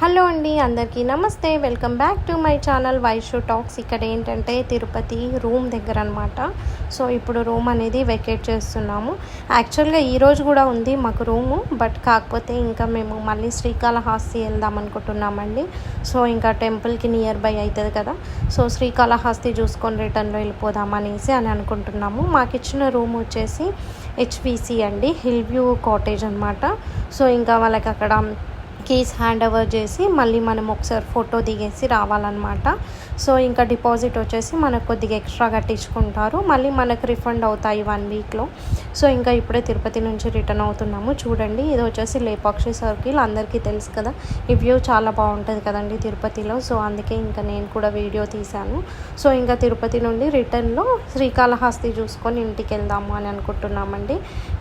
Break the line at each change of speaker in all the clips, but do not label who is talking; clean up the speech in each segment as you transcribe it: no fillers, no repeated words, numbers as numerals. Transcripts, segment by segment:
Hello అండి, అందరికీ నమస్తే. Welcome back to my channel Vaishu talks. ఇక్కడ ఏంటంటే తిరుపతి రూమ్ దగ్గర అనమాట. సో ఇప్పుడు రూమ్ అనేది వెకేట్ చేస్తున్నాము. యాక్చువల్గా ఈరోజు కూడా ఉంది మాకు రూము, బట్ కాకపోతే ఇంకా మేము మళ్ళీ శ్రీకాళహస్తి వెళ్దాం అనుకుంటున్నామండి. సో ఇంకా టెంపుల్కి నియర్ బై అవుతుంది కదా, సో శ్రీకాళహస్తి చూసుకొని రిటర్న్లో వెళ్ళిపోదాం అనేసి అనుకుంటున్నాము. మాకు ఇచ్చిన రూమ్ వచ్చేసి హెచ్పిసి అండి, హిల్ వ్యూ కాటేజ్ అనమాట. సో ఇంకా వాళ్ళకి అక్కడ కీస్ హ్యాండ్ ఓవర్ చేసి మళ్ళీ మనం ఒకసారి ఫోటో దిగేసి రావాలన్నమాట. సో ఇంకా డిపాజిట్ వచ్చేసి మనకు కొద్దిగా ఎక్స్ట్రా కట్టించుకుంటారు, మళ్ళీ మనకు రిఫండ్ అవుతాయి 1 వీక్లో. సో ఇంకా ఇప్పుడే తిరుపతి నుంచి రిటర్న్ అవుతున్నాము. చూడండి, ఇది వచ్చేసి లేపాక్షి సర్కిల్, అందరికీ తెలుసు కదా. ఈ వ్యూ చాలా బాగుంటుంది కదండి తిరుపతిలో. సో అందుకే ఇంకా నేను కూడా వీడియో తీశాను. సో ఇంకా తిరుపతి నుండి రిటర్న్లో శ్రీకాళహస్తి చూసుకొని ఇంటికి వెళ్దాము అని అనుకుంటున్నామండి.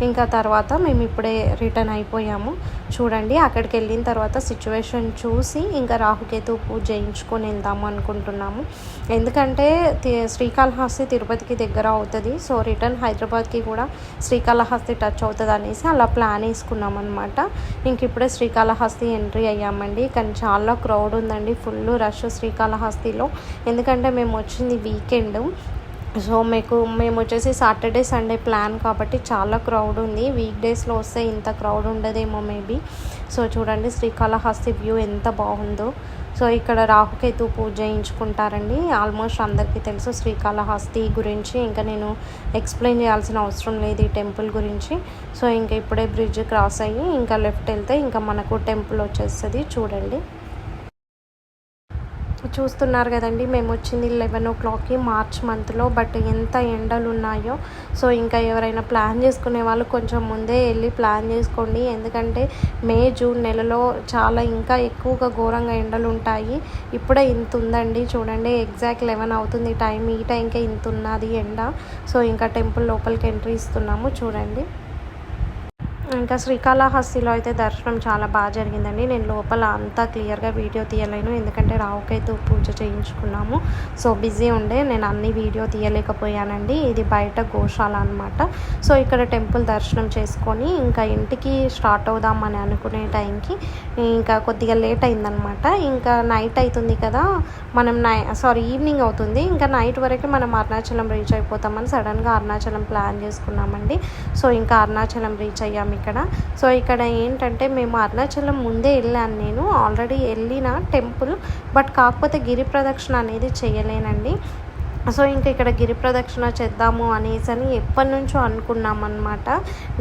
ఇంకా తర్వాత మేము ఇప్పుడే రిటర్న్ అయిపోయాము. చూడండి, అక్కడికి వెళ్ళిన తర్వాత సిచ్యువేషన్ చూసి ఇంకా రాహుకేతు పూజ చేయించుకొని వెళ్దాము అనుకుంటున్నాము. ఎందుకంటే శ్రీకాళహస్తి తిరుపతికి దగ్గర అవుతుంది. సో రిటర్న్ హైదరాబాద్కి కూడా శ్రీకాళహస్తి టచ్ అవుతుంది అనేసి అలా ప్లాన్ వేసుకున్నాం అనమాట. ఇంక ఇప్పుడే శ్రీకాళహస్తి ఎంట్రీ అయ్యామండి. కానీ చాలా క్రౌడ్ ఉందండి, ఫుల్ రష్ శ్రీకాళహస్తిలో. ఎందుకంటే మేము వచ్చింది వీకెండ్. సో మేము వచ్చేసి సాటర్డే సండే ప్లాన్ కాబట్టి చాలా క్రౌడ్ ఉంది. వీక్ డేస్లో వస్తే ఇంత క్రౌడ్ ఉండదేమో మేబీ. సో చూడండి శ్రీకాళహస్తి వ్యూ ఎంత బాగుందో. సో ఇక్కడ రాహుకేతు పూజ చేయించుకుంటారండి. ఆల్మోస్ట్ అందరికీ తెలుసు శ్రీకాళహస్తి గురించి, ఇంకా నేను ఎక్స్ప్లెయిన్ చేయాల్సిన అవసరం లేదు ఈ టెంపుల్ గురించి. సో ఇంకా ఇప్పుడే బ్రిడ్జ్ క్రాస్ అయ్యి ఇంకా లెఫ్ట్ వెళ్తే ఇంకా మనకు టెంపుల్ వచ్చేస్తుంది. చూడండి, చూస్తున్నారు కదండి, మేము వచ్చింది 11 o'clockకి మార్చ్ మంత్లో. బట్ ఎంత ఎండలు ఉన్నాయో. సో ఇంకా ఎవరైనా ప్లాన్ చేసుకునే వాళ్ళు కొంచెం ముందే వెళ్ళి ప్లాన్ చేసుకోండి. ఎందుకంటే మే జూన్ నెలలో చాలా ఇంకా ఎక్కువగా ఘోరంగా ఎండలు ఉంటాయి. ఇప్పుడే ఇంత ఉందండి, చూడండి ఎగ్జాక్ట్ 11 అవుతుంది టైం. ఈ టైంకే ఇంత ఉన్నది ఎండ. సో ఇంకా టెంపుల్ లోపలికి ఎంట్రీ ఇస్తున్నాము. చూడండి, ఇంకా శ్రీకాళహస్తిలో అయితే దర్శనం చాలా బాగా జరిగిందండి. నేను లోపల అంతా క్లియర్గా వీడియో తీయలేను, ఎందుకంటే రావుకైతే పూజ చేయించుకున్నాము. సో బిజీ ఉండే నేను అన్ని వీడియో తీయలేకపోయానండి. ఇది బయట గోశాల అనమాట. సో ఇక్కడ టెంపుల్ దర్శనం చేసుకొని ఇంకా ఇంటికి స్టార్ట్ అవుదామని అనుకునే టైంకి ఇంకా కొద్దిగా లేట్ అయిందనమాట. ఇంకా నైట్ అవుతుంది కదా, మనం ఈవినింగ్ అవుతుంది. ఇంకా నైట్ వరకు మనం అరుణాచలం రీచ్ అయిపోతామని సడన్గా అరుణాచలం ప్లాన్ చేసుకున్నామండి. సో ఇంకా అరుణాచలం రీచ్ అయ్యాము ఇక్కడ. సో ఇక్కడ ఏంటంటే మేము అరుణాచలం ముందే వెళ్ళాను, నేను ఆల్రెడీ వెళ్ళిన టెంపుల్. బట్ కాకపోతే గిరి ప్రదక్షిణ అనేది చేయలేనండి. సో ఇంకా ఇక్కడ గిరి ప్రదక్షిణ చేద్దాము అనేసి ఎప్పటి నుంచో అనుకున్నాం అనమాట,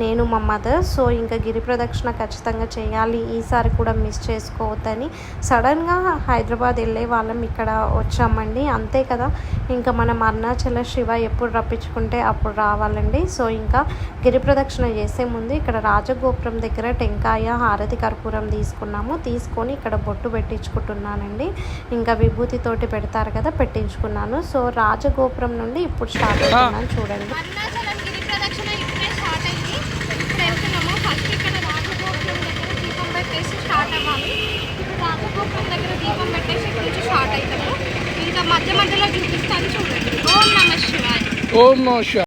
నేను మా మదర్. సో ఇంకా గిరి ప్రదక్షిణ ఖచ్చితంగా చేయాలి, ఈసారి కూడా మిస్ చేసుకోవద్దని సడన్గా హైదరాబాద్ వెళ్ళే వాళ్ళం ఇక్కడ వచ్చామండి. అంతే కదా, ఇంకా మనం అరుణాచల శివ ఎప్పుడు రప్పించుకుంటే అప్పుడు రావాలండి. సో ఇంకా గిరి ప్రదక్షిణ చేసే ముందు ఇక్కడ రాజగోపురం దగ్గర టెంకాయ హారతి కర్పూరం తీసుకొని ఇక్కడ బొట్టు పెట్టించుకుంటున్నానండి. ఇంకా విభూతితోటి పెడతారు కదా, పెట్టించుకున్నాను. సో రాజగోపురం నుండి ఇప్పుడు స్టార్ట్ అవుతున్నాను. చూడండి,
అరుణాచలం గిరి ప్రదక్షిణ ఇప్పుడే స్టార్ట్ అయింది. ఇప్పుడు వెళ్తున్నాము. ఫస్ట్ ఇక్కడ రాజగోపురం దగ్గర దీపం పెట్టేసి స్టార్ట్ అవ్వాలి. ఇప్పుడు రాజగోపురం దగ్గర దీపం పెట్టేసి ఇక్కడ నుంచి స్టార్ట్ అవుతాము. ఇంకా మధ్యలో చూపిస్తాను, చూడండి. ఓం నమః శివాయ.
ఓం నమః శివాయ.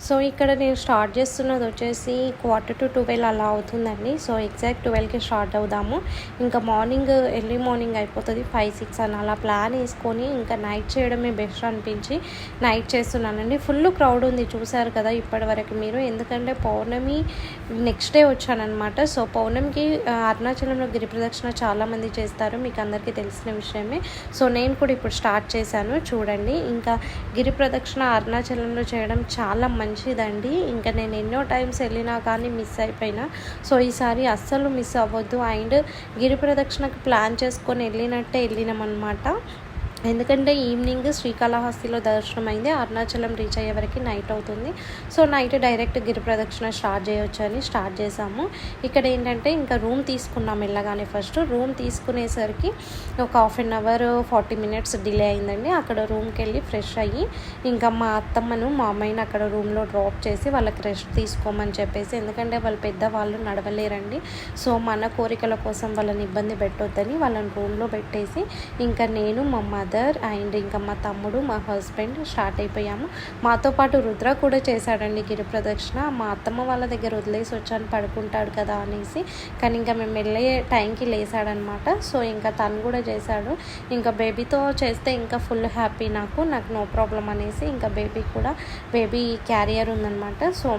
సో ఇక్కడ నేను స్టార్ట్ చేస్తున్నది వచ్చేసి 11:45 అలా అవుతుందండి. సో ఎగ్జాక్ట్ 12కి స్టార్ట్ అవుదాము. ఇంకా ఎర్లీ మార్నింగ్ అయిపోతుంది 5-6 అని అలా ప్లాన్ వేసుకొని ఇంకా నైట్ చేయడమే బెస్ట్ అనిపించి నైట్ చేస్తున్నానండి. ఫుల్ క్రౌడ్ ఉంది, చూసారు కదా ఇప్పటి వరకు మీరు. ఎందుకంటే పౌర్ణమి నెక్స్ట్ డే వచ్చానమాట. సో పౌర్ణమికి అరుణాచలంలో గిరి ప్రదక్షిణ చాలామంది చేస్తారు, మీకు అందరికీ తెలిసిన విషయమే. సో నేను కూడా ఇప్పుడు స్టార్ట్ చేశాను. చూడండి, ఇంకా గిరి ప్రదక్షిణ అరుణాచలంలో చేయడం చాలా మంచిదండి. ఇంకా నేను ఎన్నో టైమ్స్ వెళ్ళినా కానీ మిస్ అయిపోయినా. సో ఈసారి అస్సలు మిస్ అవ్వద్దు. అండ్ గిరి ప్రదక్షిణకి ప్లాన్ చేసుకొని వెళ్ళినట్టే వెళ్ళినామన్నమాట. ఎందుకంటే ఈవినింగ్ శ్రీకాళహస్తిలో దర్శనం అయింది, అరుణాచలం రీచ్ అయ్యే వరకు నైట్ అవుతుంది. సో నైట్ డైరెక్ట్ గిరి ప్రదక్షిణ స్టార్ట్ చేయొచ్చు అని స్టార్ట్ చేసాము. ఇక్కడ ఏంటంటే ఇంకా రూమ్ తీసుకున్నాం. వెళ్ళగానే ఫస్ట్ రూమ్ తీసుకునేసరికి ఒక 1/2 అవర్ 40 మినిట్స్ డిలే అయిందండి. అక్కడ రూమ్కి వెళ్ళి ఫ్రెష్ అయ్యి ఇంకా మా అత్తమ్మను మా అమ్మాయిని అక్కడ రూమ్లో డ్రాప్ చేసి వాళ్ళకి రెస్ట్ తీసుకోమని చెప్పేసి, ఎందుకంటే వాళ్ళు పెద్దవాళ్ళు నడవలేరండి. సో మన కోరికల కోసం వాళ్ళని ఇబ్బంది పెట్టొద్దని వాళ్ళని రూమ్లో పెట్టేసి ఇంకా నేను, మా మదర్ అండ్ ఇంకా మా తమ్ముడు, మా హస్బెండ్ స్టార్ట్ అయిపోయాము. మాతో పాటు రుద్ర కూడా చేశాడండి గిరి ప్రదక్షిణ. మా అత్తమ్మ వాళ్ళ దగ్గర వదిలేసి వచ్చాను, పడుకుంటాడు కదా అనేసి, కానీ ఇంకా మేము వెళ్ళే టైంకి లేసాడనమాట. సో ఇంకా తను కూడా చేశాడు. ఇంకా బేబీతో చేస్తే ఇంకా ఫుల్ హ్యాపీ నాకు నో ప్రాబ్లం అనేసి, ఇంకా బేబీ క్యారియర్ ఉందన్నమాట. సో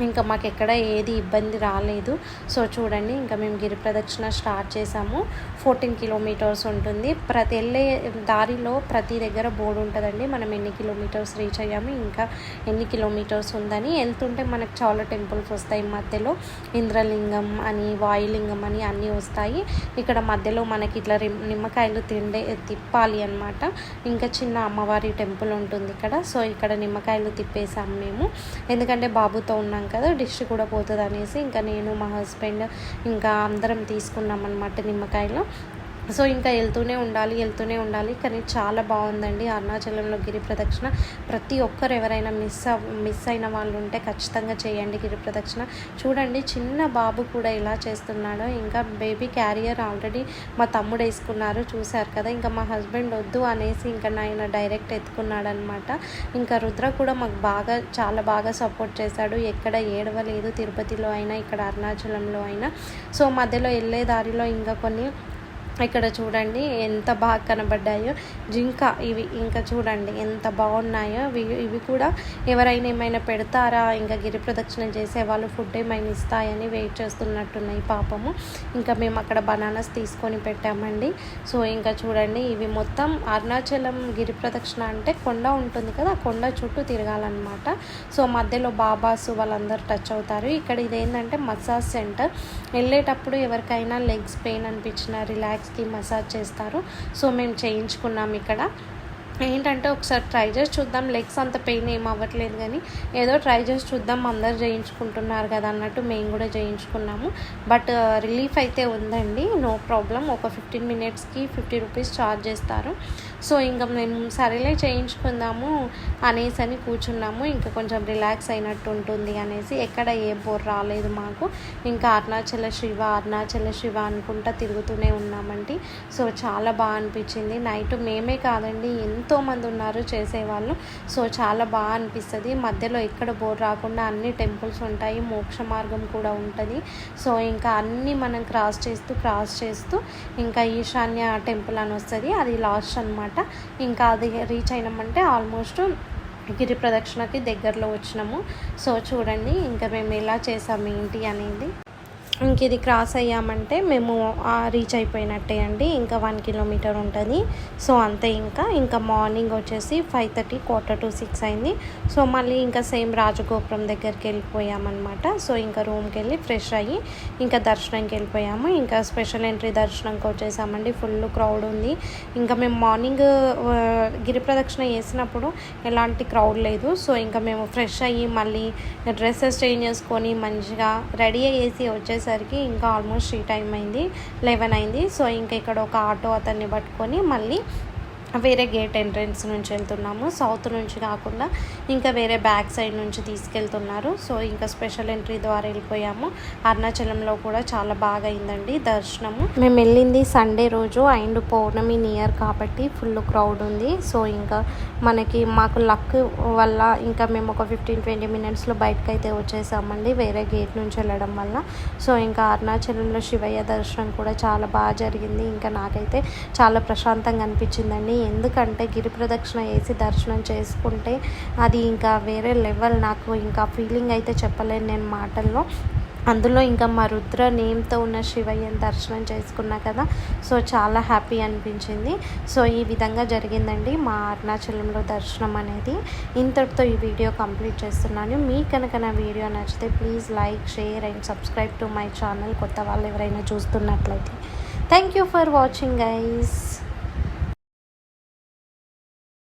ఇంకా మాకు ఎక్కడ ఏది ఇబ్బంది రాలేదు. సో చూడండి ఇంకా మేము గిరి ప్రదక్షిణ స్టార్ట్ చేసాము. 14 కిలోమీటర్స్ ఉంటుంది. వెళ్ళే దారిలో ప్రతి దగ్గర బోర్డు ఉంటుందండి, మనం ఎన్ని కిలోమీటర్స్ రీచ్ అయ్యాము, ఇంకా ఎన్ని కిలోమీటర్స్ ఉందని. వెళ్తుంటే మనకు చాలా టెంపుల్స్ వస్తాయి మధ్యలో, ఇంద్రలింగం అని, వాయులింగం అని అన్నీ వస్తాయి. ఇక్కడ మధ్యలో మనకి ఇట్లా నిమ్మకాయలు తిప్పాలి అనమాట. ఇంకా చిన్న అమ్మవారి టెంపుల్ ఉంటుంది ఇక్కడ. సో ఇక్కడ నిమ్మకాయలు తిప్పేసాము మేము, ఎందుకంటే బాబుతో ఉన్నాం కదా, డిష్ కూడా పోతుంది అనేసి ఇంకా నేను, మా హస్బెండ్ ఇంకా అందరం తీసుకున్నాం అన్నమాట నిమ్మకాయలు. సో ఇంకా వెళ్తూనే ఉండాలి. కానీ చాలా బాగుందండి అరుణాచలంలో గిరి ప్రదక్షిణ. ప్రతి ఒక్కరు ఎవరైనా మిస్ అయిన వాళ్ళు ఉంటే ఖచ్చితంగా చేయండి గిరి ప్రదక్షిణ. చూడండి చిన్న బాబు కూడా ఇలా చేస్తున్నాడో. ఇంకా బేబీ క్యారియర్ ఆల్రెడీ మా తమ్ముడు వేసుకున్నారు, చూశారు కదా. ఇంకా మా హస్బెండ్ వద్దు అనేసి ఇంకా ఆయన డైరెక్ట్ ఎత్తుకున్నాడు అనమాట. ఇంకా రుద్ర కూడా మాకు చాలా బాగా సపోర్ట్ చేశాడు. ఎక్కడ ఏడవలేదు, తిరుపతిలో అయినా ఇక్కడ అరుణాచలంలో అయినా. సో మధ్యలో వెళ్ళే దారిలో ఇంకా కొన్ని ఇక్కడ చూడండి ఎంత బాగా కనబడ్డాయో జింక, ఇవి ఇంకా చూడండి ఎంత బాగున్నాయో. ఇవి కూడా ఎవరైనా ఏమైనా పెడతారా, ఇంకా గిరి ప్రదక్షిణ చేసే వాళ్ళు ఫుడ్ ఏమైనా ఇస్తాయని వెయిట్ చేస్తున్నట్టున్నాయి పాపము. ఇంకా మేము అక్కడ బనానాస్ తీసుకొని పెట్టామండి. సో ఇంకా చూడండి ఇవి మొత్తం అరుణాచలం గిరి ప్రదక్షిణ అంటే కొండ ఉంటుంది కదా, ఆ కొండ చుట్టూ తిరగాలన్నమాట. సో మధ్యలో బాబాస్ వాళ్ళందరూ టచ్ అవుతారు. ఇక్కడ ఇదేంటంటే మసాజ్ సెంటర్. వెళ్ళేటప్పుడు ఎవరికైనా లెగ్స్ పెయిన్ అనిపించిన రిలాక్స్కి మసాజ్ చేస్తారు. సో మేము చేయించుకున్నాం ఇక్కడ. ఏంటంటే ఒకసారి ట్రై చేసి చూద్దాం, లెగ్స్ అంత పెయిన్ ఏం అవ్వట్లేదు కానీ ఏదో ట్రై చేసి చూద్దాం, అందరు చేయించుకుంటున్నారు కదా అన్నట్టు మేము కూడా చేయించుకున్నాము. బట్ రిలీఫ్ అయితే ఉందండి, నో ప్రాబ్లం. ఒక 15 మినిట్స్కి 50 రూపీస్ ఛార్జ్ చేస్తారు. సో ఇంకా మేము సరేలే చేయించుకుందాము అనేసి అని కూర్చున్నాము. ఇంకా కొంచెం రిలాక్స్ అయినట్టు ఉంటుంది అనేసి. ఎక్కడ ఏ బోర్ రాలేదు మాకు. ఇంకా అరుణాచల శివ అనుకుంటా తిరుగుతూనే ఉన్నామండి. సో చాలా బాగా అనిపించింది. నైట్ మేమే కాదండి, ఎంతోమంది ఉన్నారు చేసేవాళ్ళు. సో చాలా బాగా అనిపిస్తుంది. మధ్యలో ఎక్కడ బోర్ రాకుండా అన్ని టెంపుల్స్ ఉంటాయి, మోక్ష మార్గం కూడా ఉంటుంది. సో ఇంకా అన్నీ మనం క్రాస్ చేస్తూ ఇంకా ఈశాన్య టెంపుల్ అని వస్తుంది, అది లాస్ట్ అనమాట. ఇంకా అది రీచ్ అయినామంటే ఆల్మోస్ట్ గిరి ప్రదక్షిణకి దగ్గరలో వచ్చినాము. సో చూడండి ఇంకా మేము ఎలా చేసాము ఏంటి అనేది. ఇంక ఇది క్రాస్ అయ్యామంటే మేము రీచ్ అయిపోయినట్టే అండి. ఇంకా 1 కిలోమీటర్ ఉంటుంది. సో అంతే. ఇంకా మార్నింగ్ వచ్చేసి 5:30 4:45 అయింది. సో మళ్ళీ ఇంకా సేమ్ రాజగోపురం దగ్గరికి వెళ్ళిపోయామన్నమాట. సో ఇంకా రూమ్కి వెళ్ళి ఫ్రెష్ అయ్యి ఇంకా దర్శనంకి వెళ్ళిపోయాము. ఇంకా స్పెషల్ ఎంట్రీ దర్శనంకి వచ్చేసామండి. ఫుల్ క్రౌడ్ ఉంది. ఇంకా మేము మార్నింగ్ గిరి ప్రదక్షిణ చేసినప్పుడు ఎలాంటి క్రౌడ్ లేదు. సో ఇంకా మేము ఫ్రెష్ అయ్యి మళ్ళీ డ్రెస్సెస్ చేంజ్ చేసుకొని మంచిగా రెడీ అయ్యేసి వచ్చేసి సరికి ఇంకా ఆల్మోస్ట్ 11 అయింది. సో ఇంకా ఇక్కడ ఒక ఆటో అతన్ని పట్టుకొని మళ్ళీ వేరే గేట్ ఎంట్రన్స్ నుంచి వెళ్తున్నాము. సౌత్ నుంచి కాకుండా ఇంకా వేరే బ్యాక్ సైడ్ నుంచి తీసుకెళ్తున్నారు. సో ఇంకా స్పెషల్ ఎంట్రీ ద్వారా వెళ్ళిపోయాము. అరుణాచలంలో కూడా చాలా బాగా అయిందండి దర్శనము. మేము వెళ్ళింది సండే రోజు అండ్ పౌర్ణమి నియర్ కాబట్టి ఫుల్ క్రౌడ్ ఉంది. సో ఇంకా మాకు లక్ వల్ల ఇంకా మేము ఒక 15-20 మినిట్స్లో బయటకు అయితే వచ్చేసామండి, వేరే గేట్ నుంచి వెళ్ళడం వల్ల. సో ఇంకా అరుణాచలంలో శివయ్య దర్శనం కూడా చాలా బాగా జరిగింది. ఇంకా నాకైతే చాలా ప్రశాంతంగా అనిపించిందండి. ఎందుకంటే గిరి ప్రదక్షిణ చేసి దర్శనం చేసుకుంటే అది ఇంకా వేరే లెవెల్. నాకు ఇంకా ఫీలింగ్ అయితే చెప్పలేను నేను మాటల్లో. అందులో ఇంకా మా రుద్ర నేమ్తో ఉన్న శివయ్యని దర్శనం చేసుకున్నా కదా, సో చాలా హ్యాపీ అనిపించింది. సో ఈ విధంగా జరిగిందండి మా అరుణాచలంలో దర్శనం అనేది. ఇంతటితో ఈ వీడియో కంప్లీట్ చేస్తున్నాను. మీకు కనుక నా వీడియో నచ్చితే please like, share and subscribe to my channel. కొత్త వాళ్ళు ఎవరైనా చూస్తున్నట్లయితే thank you for watching guys.